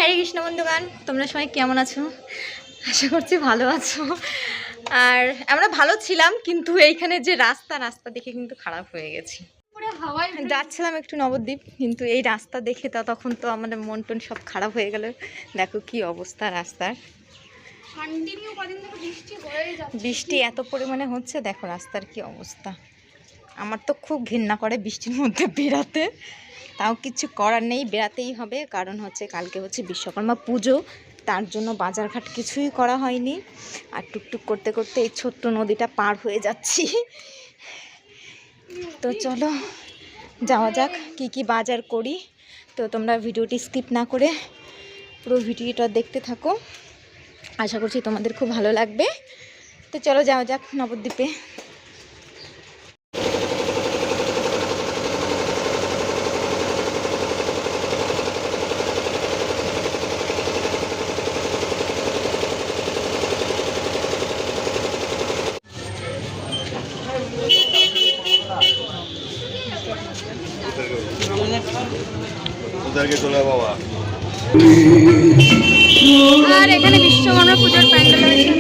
হরে কৃষ্ণ বন্ধুগণ, তোমরা সবাই কেমন আছো? আশা করছি ভালো আছো। আর আমরা ভালো ছিলাম, কিন্তু এইখানে যে রাস্তা দেখে কিন্তু খারাপ হয়ে গেছি। যাচ্ছিলাম একটু নবদ্বীপ, কিন্তু এই রাস্তা দেখে তখন তো আমাদের মন টন সব খারাপ হয়ে গেল। দেখো কি অবস্থা রাস্তার, বৃষ্টি এত পরিমাণে হচ্ছে। দেখো রাস্তার কি অবস্থা। আমার তো খুব ঘৃণা করে বৃষ্টির মধ্যে বেরাতে, তাও কিছু করার নেই, বেরাতেই হবে। কারণ হচ্ছে কালকে হচ্ছে বিশ্বকর্মা পুজো, তার জন্য বাজারঘাট কিছুই করা হয়নি। আর টুকটুক করতে করতে এই ছোট্ট নদীটা পার হয়ে যাচ্ছি। তো চলো যাওয়া যাক, কি কি বাজার করি। তো তোমরা ভিডিওটি স্কিপ না করে পুরো ভিডিওটা দেখতে থাকো, আশা করছি তোমাদের খুব ভালো লাগবে। তো চলো যাওয়া যাক নবদ্বীপে। আর এখানে বিশ্বকর্মা পুজোর প্যান্ডেল হয়েছে,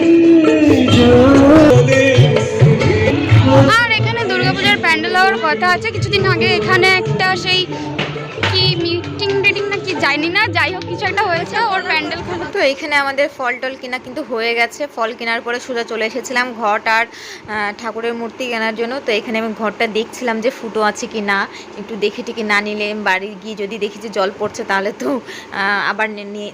আর এখানে দুর্গাপূজার প্যান্ডেল হওয়ার কথা আছে। কিছুদিন আগে এখানে একটা সেই কি মিটিং না কি জানি না, যাই হোক কিছু একটা হয়েছে, ওর প্যান্ডেল খেলা। তো এখানে আমাদের ফল টল কেনা কিন্তু হয়ে গেছে। ফল কেনার পরে সোজা চলে এসেছিলাম ঘট আর ঠাকুরের মূর্তি কেনার জন্য। তো এখানে আমি ঘরটা দেখছিলাম যে ফুটো আছে কি না, একটু দেখে টিকে না নিলে বাড়ি গিয়ে যদি দেখি যে জল পড়ছে তাহলে তো আবার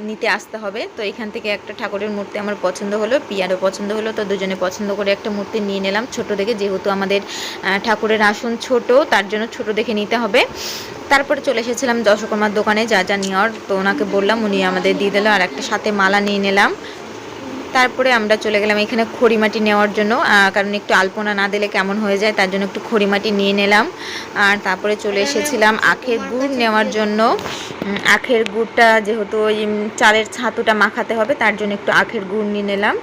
নিতে আসতে হবে। তো এখান থেকে একটা ঠাকুরের মূর্তি আমার পছন্দ হলো, পিয়ারও পছন্দ হলো। তো দুজনে পছন্দ করে একটা মূর্তি নিয়ে নিলাম ছোট দেখে, যেহেতু আমাদের ঠাকুরের আসন ছোট, তার জন্য ছোট দেখে নিতে হবে। তারপরে চলে এসেছিলাম দশকর্মার দোকানে যা যা নেওয়ার, তো ওনাকে বললাম, উনি আমাদের দিয়ে দিল। আর একটা সাথে মালা নিয়ে নিলাম। তারপরে আমরা চলে গেলাম এখানে খড়িমাটি নেওয়ার জন্য, কারণ একটু আলপনা না দিলে কেমন হয়ে যায়, তার জন্য একটু খড়িমাটি নিয়ে নিলাম। আর তারপরে চলে এসেছিলাম আখের গুড় নেওয়ার জন্য। আখের গুড়টা যেহেতু ওই চালের ছাতুটা মাখাতে হবে, তার জন্য একটু আখের গুড় নিয়ে নিলাম।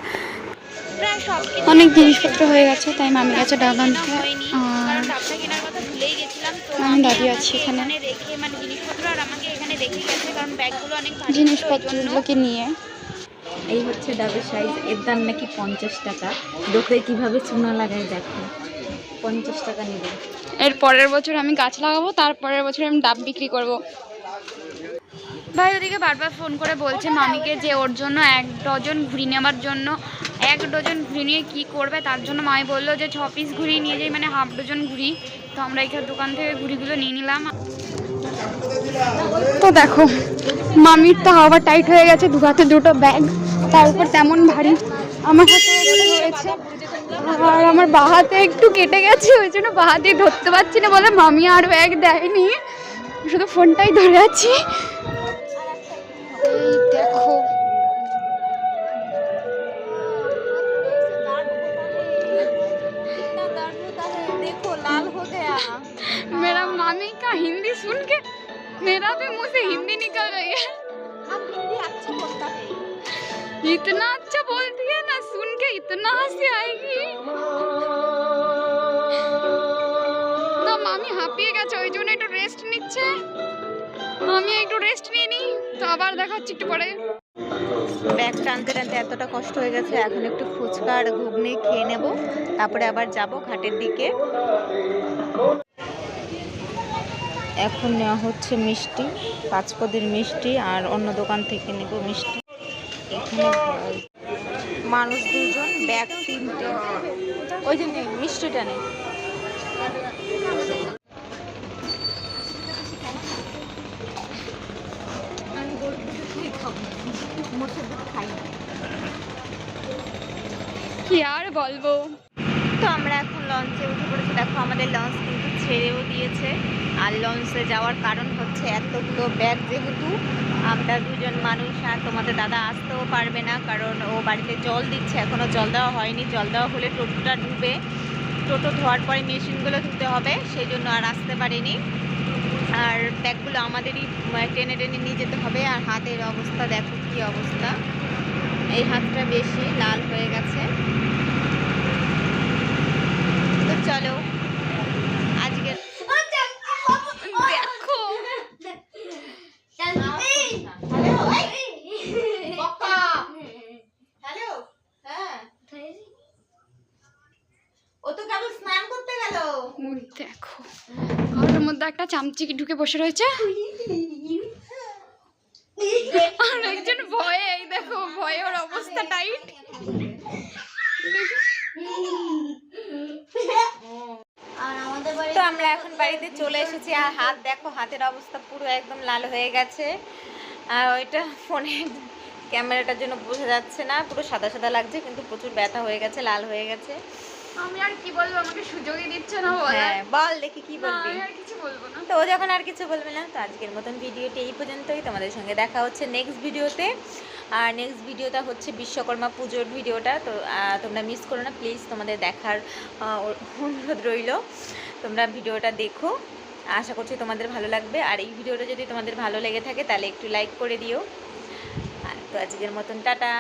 অনেক জিনিসপত্র হয়ে গেছে, তাই মামি গেছে ডাব আনতে। আমি দাঁড়িয়ে আছি এখানে জিনিসপত্রগুলোকে নিয়ে। এই হচ্ছে ডাবের সাইজ, এর দাম নাকি 50 টাকা। লোকে কিভাবে চুনা লাগায় দেখো, 50 টাকা নেবে। এর পরের বছর আমি গাছ লাগাবো, তারপরের বছর আমি ডাব বিক্রি করব। ভাই ওদিকে বারবার ফোন করে বলছে মামিকে যে ওর জন্য 1 ডজন ঘুড়ি নেওয়ার জন্য। 1 ডজন ঘুড়ি নিয়ে কী করবে, তার জন্য মামি বললো যে 6 পিস ঘুড়ি নিয়ে যাই, মানে হাফ ডজন ঘুড়ি। তো আমরা এখানে দোকান থেকে ঘুড়িগুলো নিয়ে নিলাম। তো দেখো মামির তো হাওয়া টাইট হয়ে গেছে, দুহাতে দুটো ব্যাগ, তার উপর তেমন ভারী। আমার হাতে হয়েছে, আর আমার বাঁ হাতে একটু কেটে গেছে, ওই জন্য বাঁ হাতে ধরতে পারছি না বলে মামি আর ব্যাগ দেয়নি, শুধু ফোনটাই ধরে আছি। এই দেখো मेरा मामी का हिंदी सुन के मेरा भी मुंह से हिंदी निकल रही है। हम हिंदी अच्छा बोलता है, इतना अच्छा बोलती है ना, सुन के इतना हंसी आएगी। तो मामी হাঁপিয়ে গেছে, ওই জন্য একটু রেস্ট নিচ্ছে। আমি একটু রেস্ট নিয়ে নিই, তো আবার দেখাচ্ছি একটু পরে। ব্যাগ টানতে টানতে এতটা কষ্ট হয়ে গেছে, এখন একটু ফুচকা আর ঘুগনি খেয়ে নেব, তারপরে আবার যাব ঘাটের দিকে। এখন নেওয়া হচ্ছে মিষ্টি, 5 পদের মিষ্টি, আর অন্য দোকান থেকে নেব মিষ্টি। এখানে মানুষ 2 জন, ব্যাগ 3টে, ওই জন্য মিষ্টিটা নেই। কি আর বলবো। তো আমরা এখন লঞ্চে উঠে পড়েছি। দেখো আমাদের লঞ্চ কিন্তু ছেড়েও দিয়েছে। আর লঞ্চে যাওয়ার কারণ হচ্ছে এতগুলো ব্যাগ, যেহেতু আমরা 2 জন মানুষ, আর তোমাদের দাদা আসতেও পারবে না, কারণ ও বাড়িতে জল দিচ্ছে, এখনও জল দেওয়া হয়নি। জল দেওয়া হলে টোটোটা ডুবে, টোটো ধোয়ার পরে মেশিনগুলো ধুতে হবে, সেই জন্য আর আসতে পারিনি। আর ব্যাগগুলো আমাদেরই টেনে টেনে নিয়ে যেতে হবে। আর হাতের অবস্থা দেখো কি অবস্থা, এই হাতটা বেশি লাল হয়ে গেছে। তো চলো আজকে দেখো একটা চামচি ঢুকে বসে রয়েছে। আর একজন ভয়ে, এই দেখো ভয়ে ওর অবস্থা টাইট। তো আমরা এখন বাড়িতে চলে এসেছি আর হাত দেখো, হাতের অবস্থা পুরো একদম লাল হয়ে গেছে। আর ওইটা ফোনের ক্যামেরাটার জন্য বোঝা যাচ্ছে না, পুরো সাদা সাদা লাগছে, কিন্তু প্রচুর ব্যথা হয়ে গেছে, লাল হয়ে গেছে। আমি আর কি বলবো, আমাকে সুযোগই দিচ্ছে না বলার। হ্যাঁ বল দেখি কি না, বলবি। আমি আর কিছু বলবো না। তো ও যখন আর কিছু বলবে না, তো আজকের মতন ভিডিওটি এই পর্যন্তই। তোমাদের সঙ্গে দেখা হচ্ছে নেক্সট ভিডিওতে। আর নেক্সট ভিডিওটা হচ্ছে বিশ্বকর্মা পুজোর ভিডিওটা। তো তোমরা মিস করো না প্লিজ, তোমাদের দেখার অনুরোধ রইল। তোমরা ভিডিওটা দেখো, আশা করছি তোমাদের ভালো লাগবে। আর এই ভিডিওটা যদি তোমাদের ভালো লেগে থাকে তাহলে একটু লাইক করে দিও। আর তো আজকের মতন টাটা,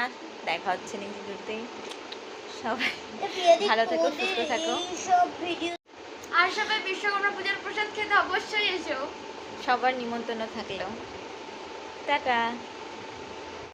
দেখা হচ্ছে নেক্সট ভিডিওতে। সবাই ভালো থেকো, সুস্থ থাকো। আর সবাই বিশ্বকর্মা পূজার প্রসাদ খেতে অবশ্যই এসো। সবার নিমন্ত্রণ থাকলো। টাটা।